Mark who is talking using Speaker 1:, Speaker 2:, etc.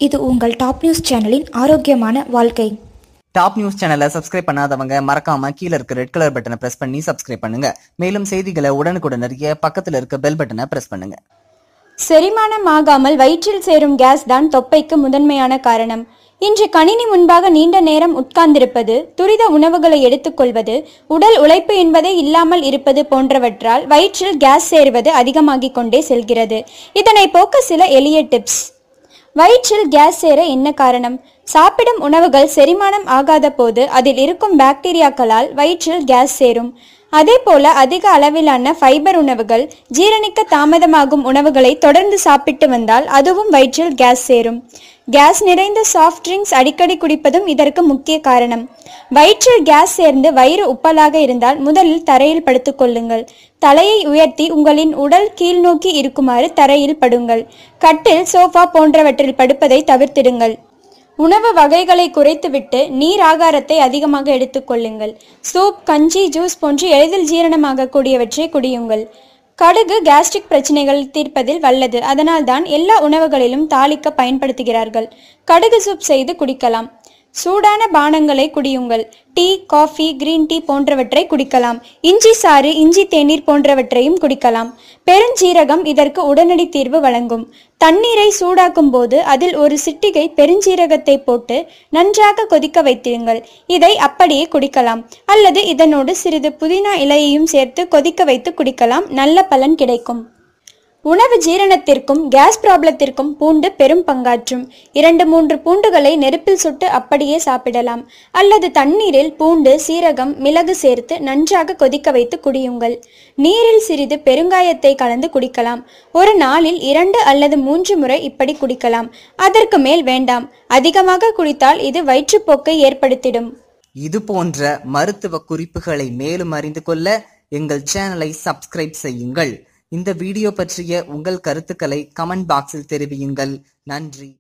Speaker 1: இது உங்கள் top news சேனலின் ஆரோக்கியமான வாழ்க்கை.
Speaker 2: டாப் நியூஸ் சேனலை சப்ஸ்கிரைப் பண்ணாதவங்க மறக்காம கீழே இருக்க ரெட் கலர் பட்டனை பிரஸ் பண்ணி சப்ஸ்கிரைப் பண்ணுங்க. மேலும் செய்திகளை உடனுக்குடன் அறிய பக்கத்தில் இருக்க பெல் பட்டனை பிரஸ் பண்ணுங்க.
Speaker 3: செரிமானம் ஆகாமல் வயிற்றில் சேரும் கேஸ் தான் தொப்பைக்கு முதன்மையான காரணம். இன்று கணினி முன்பாக நீண்ட நேரம் உட்கார்ந்திருப்பது, துரித உணவுகளை எடுத்துக்கொள்வது, உடல் உழைப்பு என்பதே இல்லாமல் இருப்பது போன்றவற்றால் வயிற்றில் கேஸ் சேருவது அதிகமாகிக் கொண்டே செல்கிறது. இதனை போக்க சில எளிய டிப்ஸ். வயிற்றில் கேஸ் சேர என்ன காரணம்? சாப்பிடும் உணவுகள் செரிமானம் ஆகாத போது அதில் இருக்கும் பாக்டீரியாக்களால் வயிற்றில் கேஸ் சேரும். அதே போல அதிக அளவிலான ஃபைபர் உணவுகள், ஜீரணிக்க தாமதமாகும் உணவுகளை தொடர்ந்து சாப்பிட்டு வந்தால் அதுவும் வயிற்றில் கேஸ் சேரும். கேஸ் நிறைந்த சாஃப்ட் ட்ரிங்க்ஸ் அடிக்கடி குடிப்பதும் இதற்கு முக்கிய காரணம். வயிற்றில் கேஸ் சேர்ந்து வயிறு உப்பலாக இருந்தால் முதலில் தரையில் படுத்துக் கொள்ளுங்கள். தலையை உயர்த்தி உங்களின் உடல் கீழ் நோக்கி இருக்குமாறு தரையில் படுங்கள். கட்டில், சோஃபா போன்றவற்றில் படுப்பதை தவிர்த்திடுங்கள். உணவு வகைகளை குறைத்துவிட்டு நீர் ஆகாரத்தை அதிகமாக எடுத்துக்கொள்ளுங்கள். சூப், கஞ்சி, ஜூஸ் போன்று எளிதில் ஜீரணமாக கூடியவற்றை குடியுங்கள். கடுகு கேஸ்ட்ரிக் பிரச்சனைகள் தீர்ப்பதில் வல்லது. அதனால்தான் எல்லா உணவுகளிலும் தாளிக்க பயன்படுத்துகிறார்கள். கடுகு சூப் செய்து குடிக்கலாம். சூடான பானங்களை குடியுங்கள். டீ, காஃபி, கிரீன் டீ போன்றவற்றை குடிக்கலாம். இஞ்சி சாறு, இஞ்சி தேநீர் போன்றவற்றையும் குடிக்கலாம். பெருஞ்சீரகம் இதற்கு உடனடி தீர்வு வழங்கும். தண்ணீரை சூடாக்கும் போது அதில் ஒரு சிட்டிகை பெருஞ்சீரகத்தை போட்டு நன்றாக கொதிக்க வைத்திருங்கள். இதை அப்படியே குடிக்கலாம். அல்லது இதனோடு சிறிது புதினா இலையையும் சேர்த்து கொதிக்க வைத்து குடிக்கலாம். நல்ல பலன் கிடைக்கும். உணவு ஜீரணத்திற்கும் கேஸ் ப்ராப்ளத்திற்கும் பூண்டு பெரும் பங்காற்றும். 2-3 பூண்டுகளை நெருப்பில் சுட்டு அப்படியே சாப்பிடலாம். அல்லது தண்ணீரில் பூண்டு, சீரகம், மிளகு சேர்த்து நன்றாக கொதிக்க வைத்து குடியுங்கள். நீரில் சிறிது பெருங்காயத்தை கலந்து குடிக்கலாம். ஒரு நாளில் 2 அல்லது 3 முறை இப்படி குடிக்கலாம். அதற்கு மேல் வேண்டாம். அதிகமாக குடித்தால் இது வயிற்றுப்போக்கை ஏற்படுத்திடும்.
Speaker 2: இது போன்ற மருத்துவ குறிப்புகளை மேலும் அறிந்து கொள்ள எங்கள் சேனலை சப்ஸ்கிரைப் செய்யுங்கள். இந்த வீடியோ பற்றிய உங்கள் கருத்துக்களை கமெண்ட் பாக்ஸில் தெரிவியுங்கள். நன்றி.